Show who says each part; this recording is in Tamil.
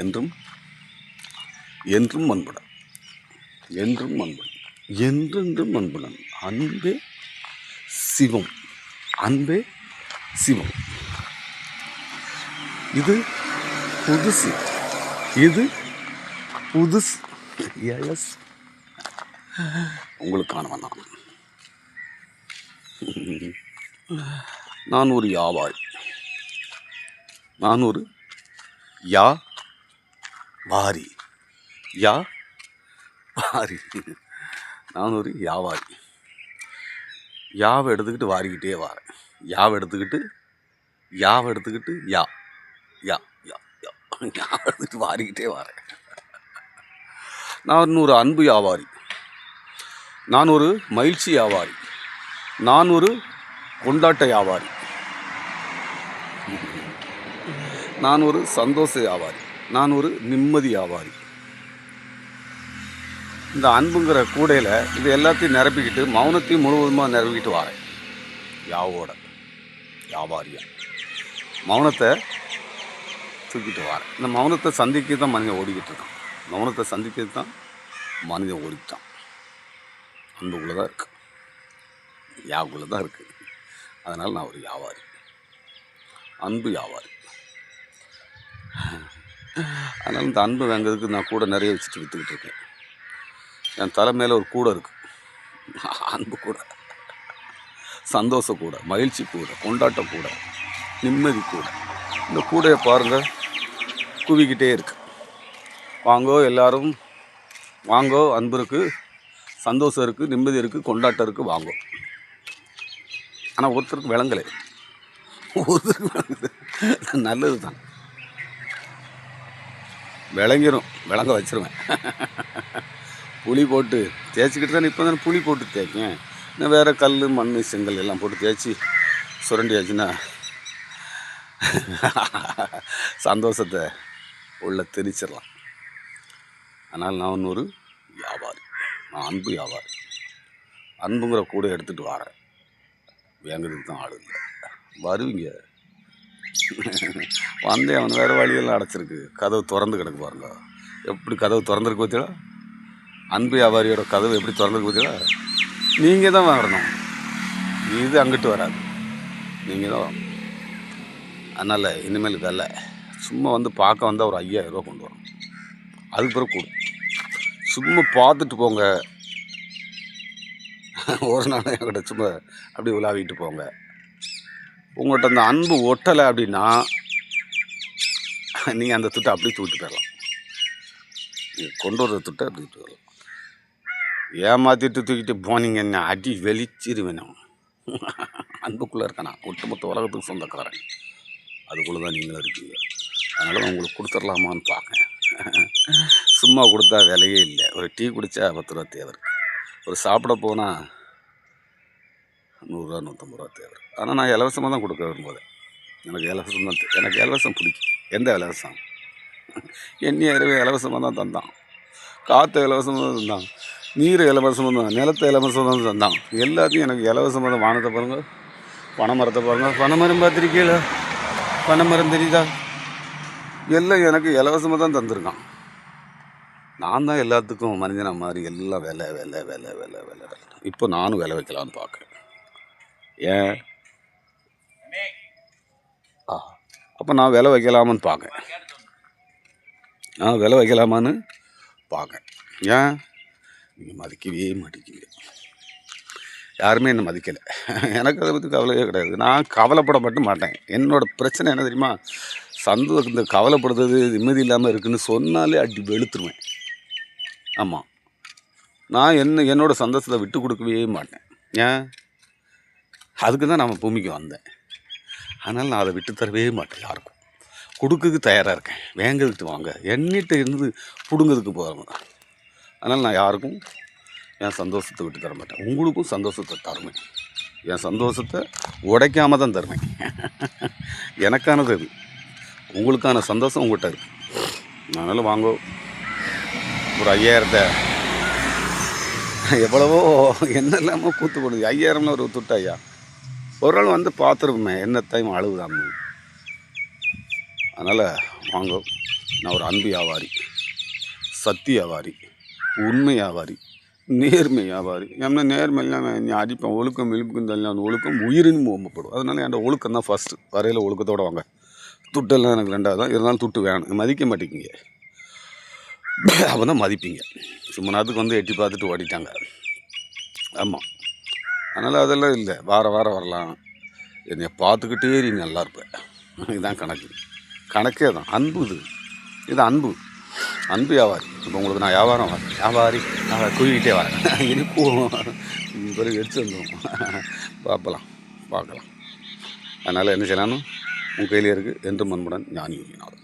Speaker 1: என்றும் என்றும் அன்புடன், என்றும் அன்புடன், என்றென்றும் அன்புடன். அன்பே சிவம், அன்பே சிவம். இது புதுசு, இது புதுசு, எலஸ் உங்களுக்கானவன் நான். நான் ஒரு வியாபாரி, நான் ஒரு வாரி, வாரி, நான் ஒரு வியாபாரி. யாவை எடுத்துக்கிட்டு வாரிக்கிட்டே வரேன். யாவை எடுத்துக்கிட்டு யாவை எடுத்துக்கிட்டு வாரிக்கிட்டே வரேன். நான் ஒரு அன்பு வியாபாரி, நான் ஒரு மகிழ்ச்சி வியாபாரி, நான் ஒரு கொண்டாட்ட வியாபாரி, நான் ஒரு சந்தோஷ வியாபாரி, நான் ஒரு நிம்மதி வியாபாரி. இந்த அன்புங்கிற கூடையில் இது எல்லாத்தையும் நிரப்பிக்கிட்டு மௌனத்தையும் முழுவதுமாக நிரப்பிக்கிட்டு வரேன். யாவோட வியாபாரியா மௌனத்தை தூக்கிட்டு வரேன். இந்த மௌனத்தை சந்திக்க தான் மனிதன் ஓடிக்கிட்டு இருக்கான். மௌனத்தை சந்திக்கிறது தான் மனிதன் ஓடிக்கிட்டான். அன்புக்குள்ளே தான் இருக்கு, யாவுக்குள்ளே தான் இருக்குது. அதனால் நான் ஒரு வியாபாரி, அன்பு வியாபாரி. அதனால் இந்த அன்பு வாங்கிறதுக்கு நான் கூட நிறைய வச்சுட்டு விற்றுக்கிட்டு இருக்கேன். என் தலை மேலே ஒரு கூடை இருக்குது, அன்பு கூட, சந்தோஷ கூட, மகிழ்ச்சி கூட, கொண்டாட்ட கூட, நிம்மதி கூட. இந்த கூடையை பாருங்கள், குவிக்கிட்டே இருக்கு. வாங்கோ எல்லாரும் வாங்கோ, அன்பு இருக்குது, சந்தோஷம் இருக்குது, நிம்மதி இருக்குது, கொண்டாட்டம் இருக்குது, வாங்கோ. ஆனால் ஒருத்தருக்கு விளங்கலை, ஒருத்தருக்கு விளங்குது. நல்லது தான், விளங்கிடும், விளங்க வச்சிருவேன். புளி போட்டு தேய்ச்சிக்கிட்டு தான் இப்போ தானே புளி போட்டு தேய்க்கேன். இன்னும் வேறு கல் மண் செங்கல் எல்லாம் போட்டு தேய்ச்சி சுரண்டியாச்சுன்னா சந்தோஷத்தை உள்ள திணிச்சிடலாம். அதனால் நான் ஒரு வியாபாரி, நான் அன்பு வியாபாரி. அன்புங்கிற கூட எடுத்துகிட்டு வரேன். வேங்கிறதுக்கு தான் ஆள் இல்லை. வருவீங்க வந்தேன். அவன் வேறு வழியெல்லாம் அடைச்சிருக்கு, கதவு திறந்து கிடக்கு பாருங்க. எப்படி கதவு திறந்துருக்கு பார்த்தீங்களா? அன்பு வியாபாரியோட கதவு எப்படி திறந்துருக்கு பார்த்தீங்களா? நீங்கள் தான் வரணும், இது அங்கிட்டு வராது, நீங்கள் தான் வரணும். அதனால் இனிமேல் இதல்ல, சும்மா வந்து பார்க்க வந்தால் ஒரு 5000 ரூபா கொண்டு வரணும். அதுக்கு பிறகு கூடும். சும்மா பார்த்துட்டு போங்க, ஒரு நாள் என்கிட்ட சும்மா அப்படி உலாவிட்டு போங்க. உங்கள்கிட்ட அந்த அன்பு ஒட்டலை அப்படின்னா நீங்கள் அந்த துட்டை அப்படி தூக்கிட்டு போயிடலாம். நீங்கள் கொண்டு வர்ற துட்டை அப்படி தூக்கிட்டு வரலாம். ஏமாற்றிட்டு தூக்கிட்டு போனீங்கன்னா அடி வெளிச்சிருவேன். அன்புக்குள்ளே இருக்கானா ஒட்டுமொத்த உலகத்துக்கு சொந்தக்காரன், அதுக்குள்ளே தான் நீங்களும் இருக்கீங்க. அதனால் உங்களுக்கு கொடுத்துடலாமான்னு பார்க்கேன். சும்மா கொடுத்தா விலையே இல்லை. ஒரு டீ குடித்தா 10 ரூபா தேவை இருக்குது. ஒரு சாப்பிட போனால் 100 ரூபா 150 ரூபா தேவை. ஆனால் நான் இலவசமாக தான் கொடுக்க விரும்புகிறேன். எனக்கு இலவசம் தான், எனக்கு இலவசம் பிடிக்கும். எந்த இலவசம்? எண்ணெய் இரவே இலவசமாக தான் தந்தான், காற்று இலவசமாக தான் தந்தான், நீர் இலவசமாக தான், நிலத்தை இலவசமாக தான் தந்தான். எல்லாத்தையும் எனக்கு இலவசமாக தான். வானத்தை பாருங்கள், பனைமரத்தை பாருங்கள், பனைமரம் பார்த்துருக்கீங்களா? பனைமரம் தெரியுதா? எல்லாம் எனக்கு இலவசமாக தான் தந்திருக்கான். நான் தான் எல்லாத்துக்கும் மனிதனை மாதிரி எல்லாம் விலை விலை விலை விலை விலை. இப்போ நானும் விலை வைக்கலான்னு பார்க்குறேன். ஏன்? அப்போ நான் விலை வைக்கலாமான்னு பார்க்கேன். நான் விலை வைக்கலாமான்னு பார்க்கேன். ஏன்? நீங்கள் மதிக்கவே மாட்டேங்கிறீங்க. யாருமே என்னை மதிக்கலை. எனக்கு அதை பற்றி கவலையே கிடையாது. நான் கவலைப்பட மட்டும் மாட்டேன். என்னோடய பிரச்சனை என்ன தெரியுமா? இந்த கவலைப்படுறது, நிம்மதி இல்லாமல் இருக்குதுன்னு சொன்னாலே அடி வெளுத்துருவேன். ஆமாம், நான் என்னோடய சந்தோஷத்தை விட்டு கொடுக்கவே மாட்டேன். ஏன்? அதுக்கு தான் நான் பூமிக்கு வந்தேன். அதனால் நான் அதை விட்டு தரவே மாட்டேன். யாருக்கும் கொடுக்கறதுக்கு தயாராக இருக்கேன். வேங்கிறதுக்கு வாங்க, எண்ணிட்ட இருந்து பிடுங்கிறதுக்கு போகிறவங்க. அதனால் நான் யாருக்கும் என் சந்தோஷத்தை விட்டு தர மாட்டேன். உங்களுக்கும் சந்தோஷத்தை தருவேன். என் சந்தோஷத்தை உடைக்காம தான் தருவேன். எனக்கானது அது. உங்களுக்கான சந்தோஷம் உங்கள்கிட்ட இருக்குது. அதனால் வாங்கோ, ஒரு 5000 எவ்வளவோ என்ன இல்லாமல் கூத்து போடுது. 5000 ஒரு துட்டு ஐயா. ஒரு நாள் வந்து பார்த்துருப்போமே என்ன டைம் அழுகுதான்னு. அதனால் வாங்க, நான் ஒரு அன்பு வியாபாரி, சத்திய வியாபாரி, உண்மை வியாபாரி, நேர்மை வியாபாரி. ஏன்னா நேர்மையெல்லாம் நீ அடிப்பேன். ஒழுக்கம் இழுப்புக்கும் தள்ளி அந்த ஒழுக்கம் உயிரினும் ஓம்பப்படும். அதனால என்கிட்ட ஒழுக்கம் தான் ஃபஸ்ட்டு. வரையில் ஒழுக்கத்தோடு வாங்க. துட்டெல்லாம் எனக்கு 2வது தான். இருந்தாலும் துட்டு வேணும். மதிக்க மாட்டேங்கிங்க. அப்போ தான் மதிப்பீங்க. சும்மா நேரத்துக்கு வந்து எட்டி பார்த்துட்டு ஓடிட்டாங்க. ஆமாம். அதனால் அதெல்லாம் இல்லை. வாரம் வரலாம். என்னை பார்த்துக்கிட்டே நீ நல்லா இருப்பேன். இதுதான் கணக்கு. கணக்கே தான். அன்பு இது அன்பு. அன்பு வியாபாரி. இப்போ உங்களுக்கு நான் வியாபாரி நான் தூக்கிட்டே வரேன். இருக்கும் பிறகு எடுத்து வந்துடும். பார்க்கலாம். அதனால் என்ன செய்யலான்னு உங்கள் கையிலே இருக்குது. என்றும் அன்புடன் ஞானி யோகிநாதன்.